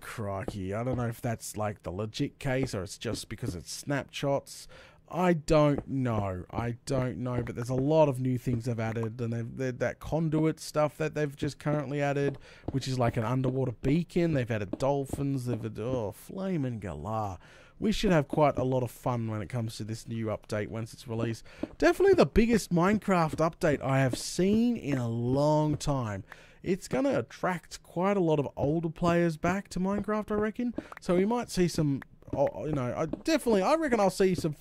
S1: crikey, I don't know if that's like the legit case or it's just because it's snapshots. I don't know, but there's a lot of new things they've added, and they've that conduit stuff that they've just currently added, which is like an underwater beacon. They've added dolphins, they've added, flamin' galah. We should have quite a lot of fun when it comes to this new update once it's released. Definitely the biggest Minecraft update I have seen in a long time. It's going to attract quite a lot of older players back to Minecraft, I reckon. So we might see some, you know, I reckon I'll see some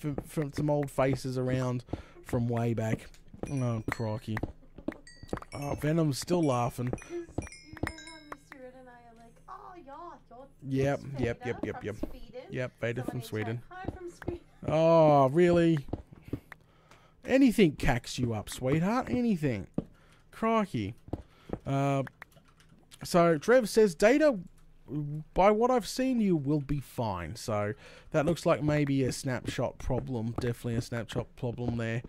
S1: old faces around from way back. Oh, crikey. Oh, Venom's still laughing. Yep. Yep, Vader from Sweden.
S2: Hi from Sweden.
S1: Oh, really? Anything cacks you up, sweetheart. Anything. Crikey. So, Trev says, data, by what I've seen, you will be fine. So, that looks like maybe a snapshot problem. Definitely a snapshot problem there.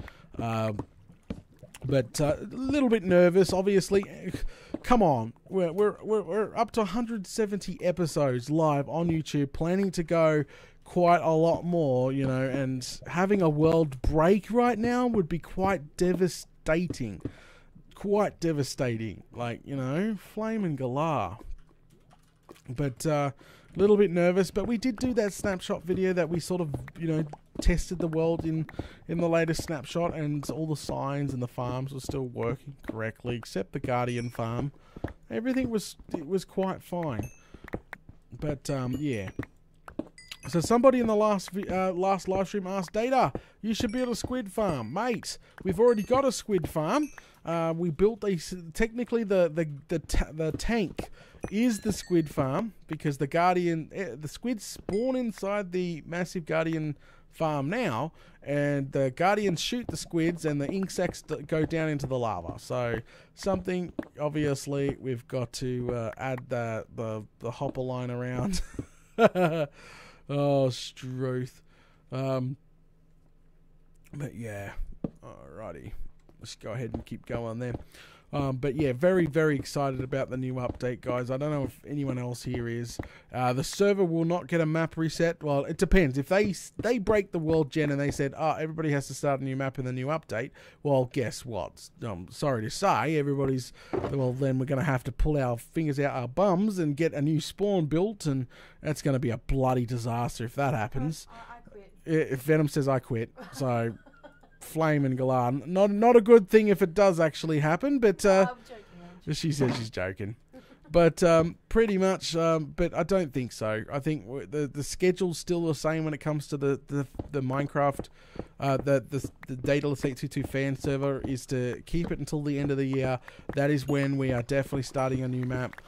S1: But a little bit nervous, obviously. Come on, we're up to 170 episodes live on YouTube, planning to go quite a lot more, you know, and having a world break right now would be quite devastating. Quite devastating, like, you know, flamin' galah. But a little bit nervous, but we did do that snapshot video that we sort of, you know, tested the world in the latest snapshot, and all the signs and the farms were still working correctly, except the Guardian farm. Everything was quite fine. But yeah. So somebody in the last live stream asked, Data, you should build a squid farm. Mate, we've already got a squid farm. We built technically the tank is the squid farm, because the squids spawn inside the massive Guardian farm now, and the Guardians shoot the squids and the ink sacs go down into the lava. So something, obviously, we've got to add the hopper line around. Oh, Struth. But yeah, alrighty. Let's go ahead and keep going there. But yeah, very, very excited about the new update, guys. I don't know if anyone else here is. The server will not get a map reset. Well, it depends. If they break the world gen and they said, everybody has to start a new map in the new update, well, guess what? Sorry to say, well, then we're going to have to pull our fingers out our bums and get a new spawn built, and that's going to be a bloody disaster if that happens.
S2: I quit.
S1: If Venom says I quit, so... Flame and galah. Not a good thing if it does actually happen, but
S2: I'm joking.
S1: she says she's joking. But pretty much, but I don't think so. I think the schedule's still the same when it comes to the Minecraft, the Data Elite 22 fan server, is to keep it until the end of the year. That is when we are definitely starting a new map.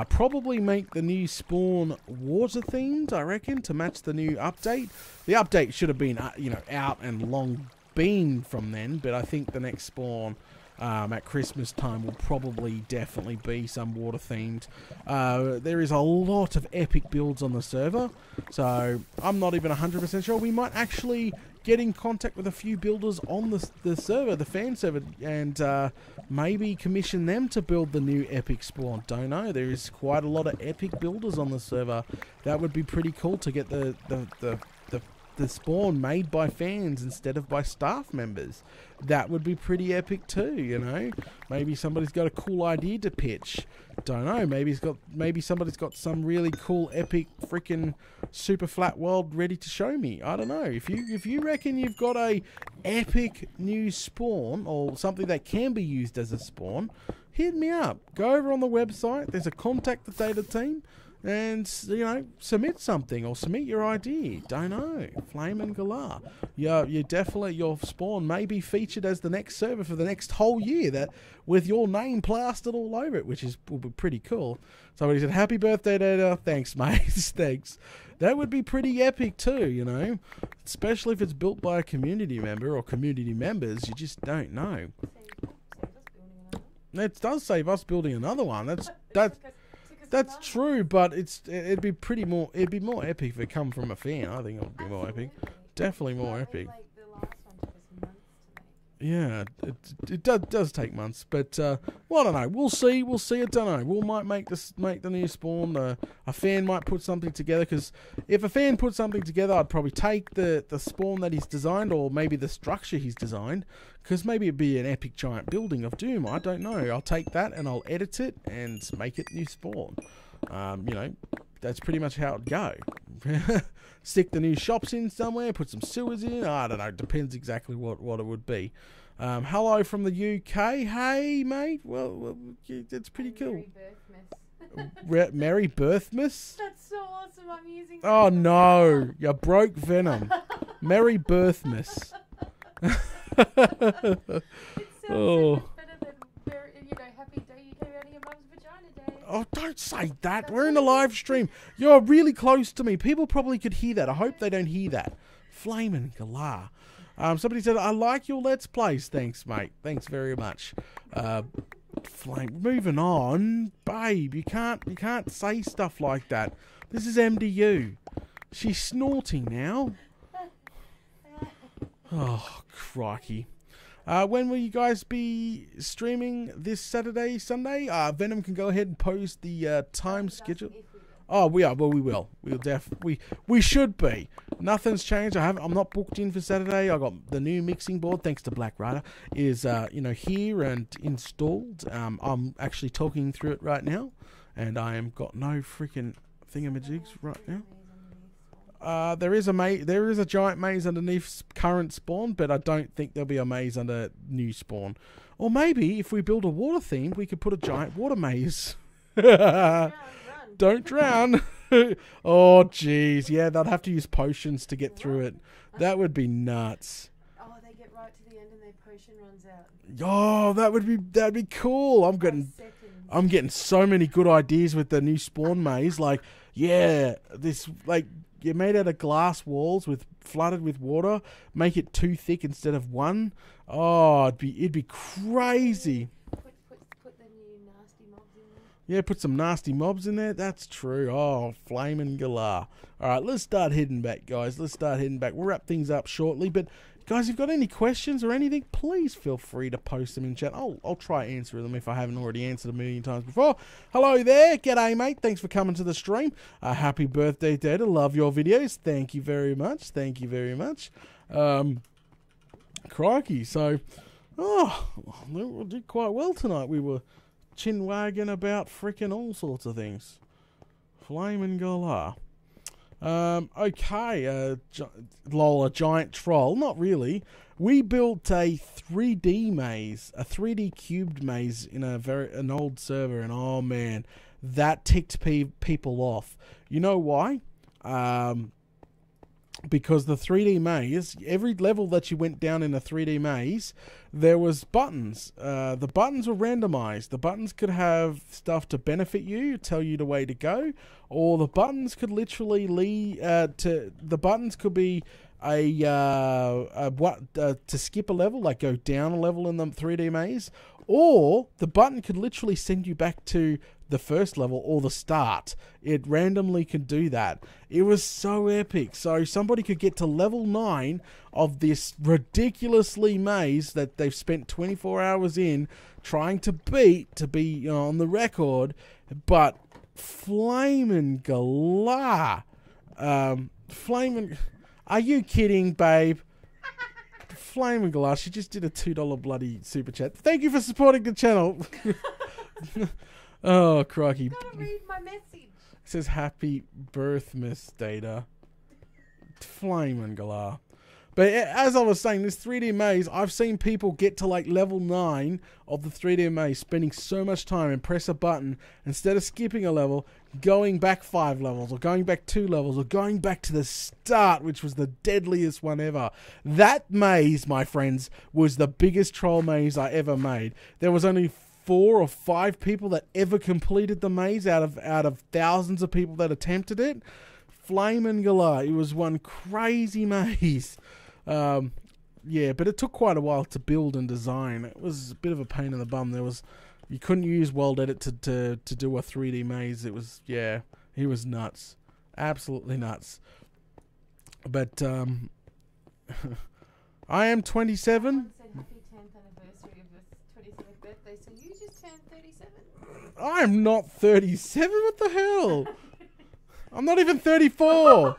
S1: Probably make the new spawn water themed, I reckon, to match the new update. The update should have been out and long been from then, but I think the next spawn at Christmas time will probably definitely be some water themed. There is a lot of epic builds on the server, so I'm not even 100% sure. We might actually get in contact with a few builders on the server, the fan server, and maybe commission them to build the new epic spawn. Don't know. There is quite a lot of epic builders on the server. That would be pretty cool to get the the spawn made by fans instead of by staff members. That would be pretty epic too, you know. Maybe somebody's got a cool idea to pitch. Don't know. Maybe somebody's got some really cool, epic, freaking super flat world ready to show me. I don't know. If you reckon you've got a epic new spawn or something that can be used as a spawn, hit me up. Go over on the website. There's a contact the data team. And, you know, submit something or submit your idea. Don't know. Flame and Galar. You definitely, your spawn may be featured as the next server for the next whole year, that with your name plastered all over it, which will be pretty cool. Somebody said, happy birthday, Data. Thanks, mate. Thanks. That would be pretty epic too, you know. Especially if it's built by a community member or community members. You just don't know. It does save us building another one. That's true, but it'd be more epic if it come from a fan. I think it would be more epic. Definitely more epic. Yeah, it does take months, but well, I don't know. We'll see. I don't know. We might make the new spawn. A fan might put something together, because if a fan puts something together, I'd probably take the spawn that he's designed, or maybe the structure he's designed, because maybe it'd be an epic giant building of Doom. I don't know. I'll take that and I'll edit it and make it new spawn. You know, that's pretty much how it'd go. Stick the new shops in somewhere, put some sewers in. I don't know. Depends exactly what it would be. Hello from the UK. Hey, mate. Well that's pretty cool. Merry Birthmas?
S2: That's so awesome. I'm using.
S1: Oh no, you broke Venom. Merry Birthmas.
S2: It sounds so much better than happy day you came out of your mum's vagina day.
S1: Oh, don't say that. We're in a live stream. You're really close to me. People probably could hear that. I hope they don't hear that. Flamin' Galar. Somebody said, I like your Let's Plays. Thanks, mate. Thanks very much. Moving on. Babe, you can't say stuff like that. This is MDU. She's snorting now. Oh, crikey. When will you guys be streaming this Saturday, Sunday? Venom can go ahead and post the time schedule. Oh, we are. Well, we will. We should be. Nothing's changed. I'm not booked in for Saturday. I got the new mixing board, thanks to Black Rider, is here and installed. I'm actually talking through it right now, and I am got no freaking thingamajigs right now. There is a giant maze underneath current spawn, but I don't think there'll be a maze under new spawn. Or maybe if we build a water theme, we could put a giant water maze. Don't drown. Oh, jeez. Yeah, they'd have to use potions to get through it. That would be nuts.
S2: Oh, they get right to the end and their potion runs out.
S1: Oh, that'd be cool. I'm getting so many good ideas with the new spawn maze. Like, yeah, you made out of glass walls flooded with water. Make it 2 thick instead of 1. Oh, it'd be crazy.
S2: Put the new nasty mobs in there.
S1: Yeah, put some nasty mobs in there. That's true. Oh, Flamin' Galar. All right, let's start heading back, guys. We'll wrap things up shortly. But, guys, if you've got any questions or anything, please feel free to post them in chat. I'll try answering them if I haven't already answered a million times before. Hello there. G'day, mate. Thanks for coming to the stream. Happy birthday, Data. Love your videos. Thank you very much. Crikey. So, we did quite well tonight. We were chin-wagging about frickin' all sorts of things. Flamin' Galar. Okay, lol, a giant troll. Not really. We built a 3D maze, a 3D cubed maze in an old server, and oh man, that ticked people off. You know why? Because the 3D maze, every level that you went down in a 3D maze, there was buttons. The buttons were randomized. The buttons could have stuff to benefit you, tell you the way to go, or the buttons could literally lead the buttons could be to skip a level, like go down a level in the 3D maze, or the button could literally send you back to the first level or the start. It randomly could do that. It was so epic. So somebody could get to level 9 of this ridiculously maze that they've spent 24 hours in trying to beat to be on the record, but Flamin' Galar, Are you kidding, babe? Flaming Glass, she just did a $2 bloody super chat. Thank you for supporting the channel. Oh, crikey.
S2: Gotta read my message.
S1: It says happy birth, Miss Data. Flaming Galar. But as I was saying, this 3D maze, I've seen people get to like level 9 of the 3D maze, spending so much time and press a button, instead of skipping a level, going back 5 levels, or going back 2 levels, or going back to the start, which was the deadliest one ever. That maze, my friends, was the biggest troll maze I ever made. There was only 4 or 5 people that ever completed the maze out of thousands of people that attempted it. Flamin' Galar, it was one crazy maze. Yeah, but it took quite a while to build and design. It was a bit of a pain in the bum. You couldn't use World Edit to do a 3D maze. It was, yeah, he was nuts. Absolutely nuts. But, I am 27.
S2: Someone said happy 10th anniversary of his 27th birthday, so you just turned 37.
S1: I'm not 37. What the hell? I'm not even 34.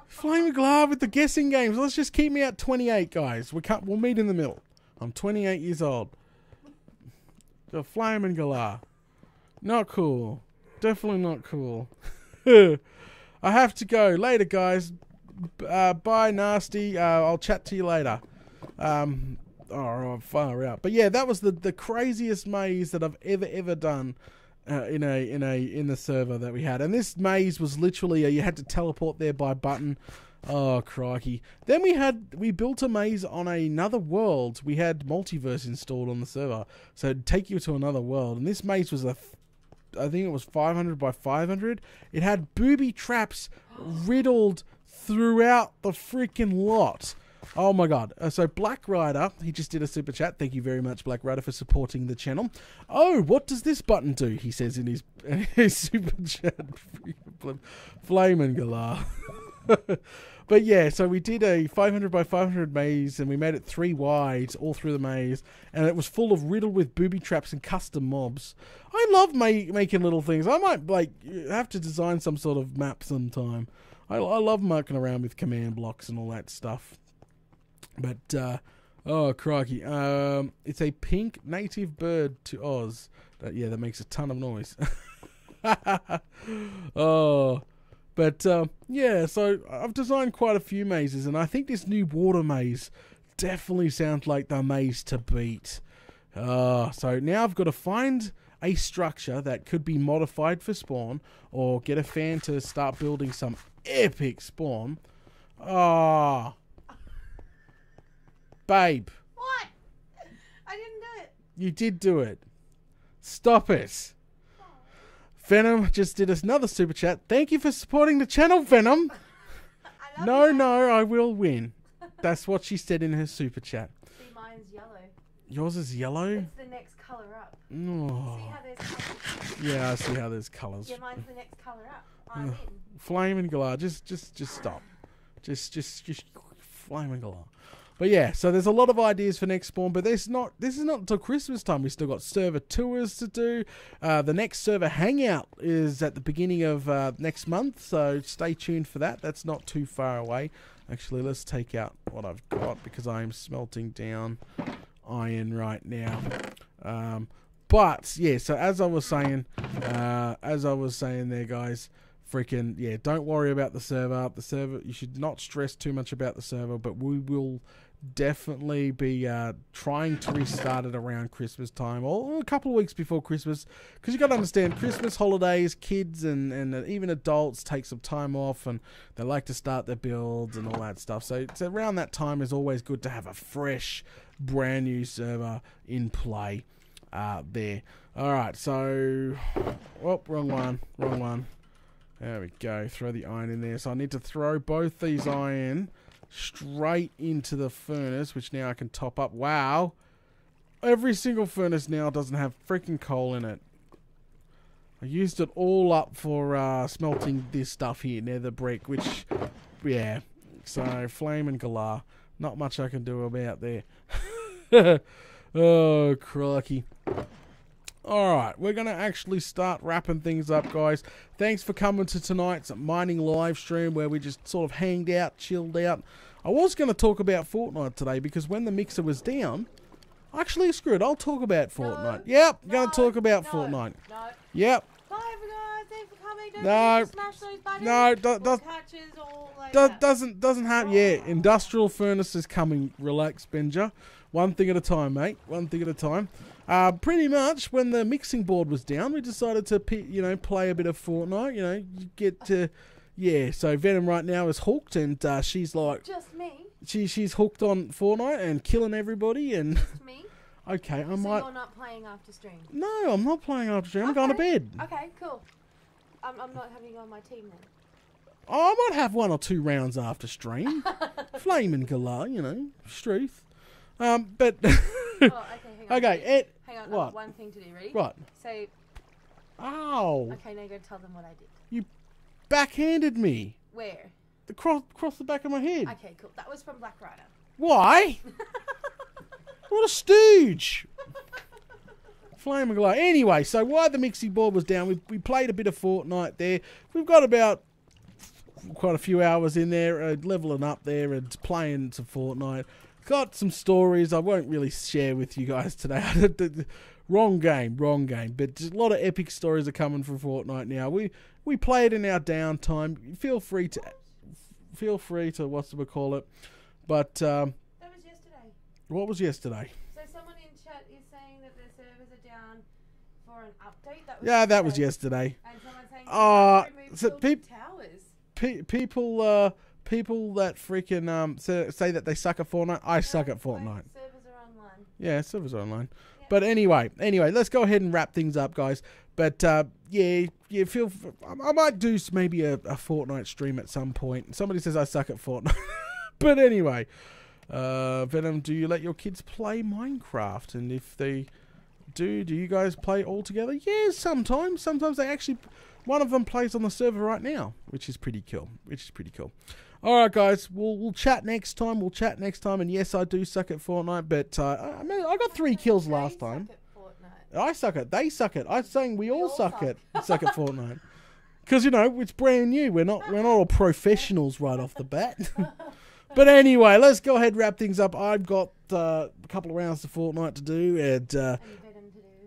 S1: Flaming Glove with the guessing games. Let's just keep me at 28, guys. We'll meet in the middle. I'm 28 years old. The Flaming Galar. Not cool. Definitely not cool. I have to go. Later, guys. Bye, Nasty. I'll chat to you later. Oh, far out. But yeah, that was the craziest maze that I've ever done. In the server that we had, and this maze was literally you had to teleport there by button. Oh crikey! Then we built a maze on another world. We had multiverse installed on the server, so it'd take you to another world. And this maze was I think it was 500 by 500. It had booby traps riddled throughout the freaking lot. Oh my god. So Black Rider, he just did a super chat. Thank you very much, Black Rider, for supporting the channel. Oh, what does this button do? He says in his super chat. Flamin' Galar. But yeah, so we did a 500 by 500 maze, and we made it 3 wide all through the maze, and it was full of riddled with booby traps and custom mobs. I love making little things. I might have to design some sort of map sometime. I love mucking around with command blocks and all that stuff. But, oh, crikey. It's a pink native bird to Oz. That makes a ton of noise. Oh, but, yeah, so I've designed quite a few mazes, and I think this new water maze definitely sounds like the maze to beat. So now I've got to find a structure that could be modified for spawn, or get a fan to start building some epic spawn. Oh, babe.
S2: What? I didn't do it.
S1: You did do it. Stop it.
S2: Oh.
S1: Venom just did us another super chat. Thank you for supporting the channel, Venom. No, I will win. That's what she said in her super chat.
S2: See, mine's yellow.
S1: Yours is yellow?
S2: It's the next colour up.
S1: Oh.
S2: See how there's colours?
S1: Yeah, I see how there's colours.
S2: Yeah, mine's the next colour up. I'm in.
S1: Flaming Galar. Just stop. Just Flaming Galar. But yeah, so there's a lot of ideas for next spawn, but this is not until Christmas time. We still got server tours to do. The next server hangout is at the beginning of next month, so stay tuned for that. That's not too far away. Actually, let's take out what I've got, because I am smelting down iron right now. But yeah, so as I was saying there, guys, freaking yeah, don't worry about the server. The server, you should not stress too much about the server, but we will definitely be trying to restart it around Christmas time, or a couple of weeks before Christmas, because you got to understand, Christmas holidays, kids and even adults take some time off, and they like to start their builds and all that stuff. So it's around that time is always good to have a fresh, brand new server in play there. All right, so wrong one. There we go. Throw the iron in there. So I need to throw both these iron straight into the furnace, which now I can top up. Wow. Every single furnace now doesn't have freaking coal in it. I used it all up for smelting this stuff here, nether brick, which, yeah. So, Flame and Galar. Not much I can do about there. Oh, crikey. All right, we're going to actually start wrapping things up, guys. Thanks for coming to tonight's mining live stream where we just sort of hanged out, chilled out. I was going to talk about Fortnite today because when the mixer was down, actually, screw it, I'll talk about Fortnite. Yep, going to talk about Fortnite.
S2: No.
S1: Yep.
S2: Bye, everyone. Thanks for coming. Don't
S1: No.
S2: forget to smash those buttons.
S1: No,
S2: Catches all like that.
S1: doesn't have. Yeah, industrial furnace is coming. Relax, Benja. One thing at a time, mate. One thing at a time. Pretty much when the mixing board was down, we decided to play a bit of Fortnite. You get to So Venom right now is hooked, and she's like
S2: Just me.
S1: she's hooked on Fortnite and killing everybody. And
S2: Just me.
S1: okay,
S2: So you're not playing after stream?
S1: No, I'm not playing after stream. I'm going to bed.
S2: Okay, cool. I'm not having you on my team then.
S1: Oh, I might have 1 or 2 rounds after stream. Flaming Galar, Struth. But
S2: Oh, okay, hang on.
S1: okay,
S2: Hang on, I've
S1: what?
S2: got one thing to do. Ready?
S1: Right.
S2: So,
S1: Ow!
S2: okay, now go tell them what I did.
S1: You backhanded me.
S2: Where?
S1: Across the back of my head.
S2: Okay, cool. That was from Black Rider.
S1: Why? What a stooge! Flaming Galar. Anyway, so while the mixing board was down, we played a bit of Fortnite there. We've got about quite a few hours in there, leveling up there and playing some Fortnite. Got some stories I won't really share with you guys today. Wrong game. But just a lot of epic stories are coming from Fortnite now. We play it in our downtime. Feel free to whatchamacallit. But
S2: That was yesterday.
S1: what was yesterday?
S2: So someone in chat is saying that their servers are down for an update.
S1: That was yesterday.
S2: And someone saying
S1: So
S2: towers.
S1: People that freaking say that they suck at Fortnite. I suck at Fortnite.
S2: Servers are online.
S1: Yeah, servers are online.
S2: Yeah.
S1: But anyway, let's go ahead and wrap things up, guys. But I might do maybe a Fortnite stream at some point. Somebody says I suck at Fortnite. But anyway, Venom, do you let your kids play Minecraft? And if they do you guys play all together? Yeah, sometimes. Sometimes they actually... One of them plays on the server right now, which is pretty cool. All right, guys, we'll chat next time. And yes, I do suck at Fortnite, but I got 3 kills last time. I suck at. They suck at. I'm saying we all suck at Fortnite, because it's brand new. We're not all professionals right off the bat. But anyway, let's go ahead and wrap things up. I've got a couple of rounds of Fortnite to do, and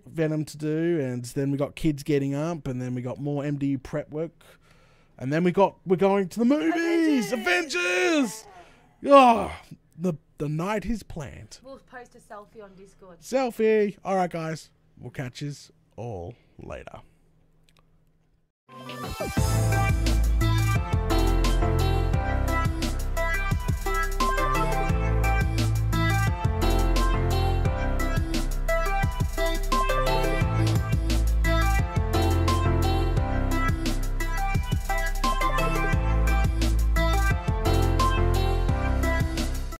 S1: Venom to do, and then we got kids getting up, and then we got more MDU prep work, and then we're going to the movies. Avengers! Oh, the night is planned.
S2: We'll post a selfie on Discord.
S1: Selfie. All right, guys. We'll catch yous all later.